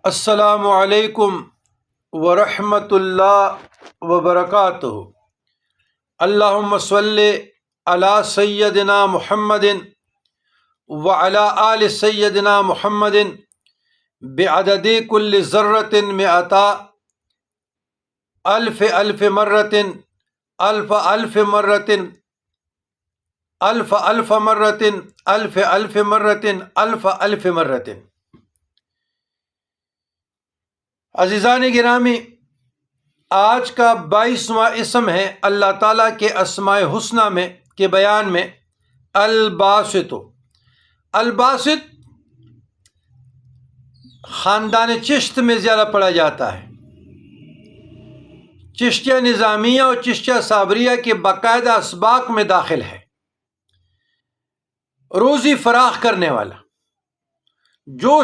السلام علیکم ورحمۃ اللہ وبرکاتہ۔ اللہم صلی علی سیدنا محمد وعلی آل سیدنا محمد بعدد کل ذرۃ مئتا الف الف مرۃ الف الف مرۃ الف الف مرۃ الف الف مرۃ الف الف مرۃ۔ عزیزان گرامی، آج کا 22واں اسم ہے اللہ تعالیٰ کے اسماء حسنہ میں کے بیان میں الباسط۔ الباسط خاندان چشت میں زیادہ پڑھا جاتا ہے۔ چشتیہ نظامیہ اور چشتیہ صابریہ کے باقاعدہ اسباق میں داخل ہے۔ روزی فراخ کرنے والا جو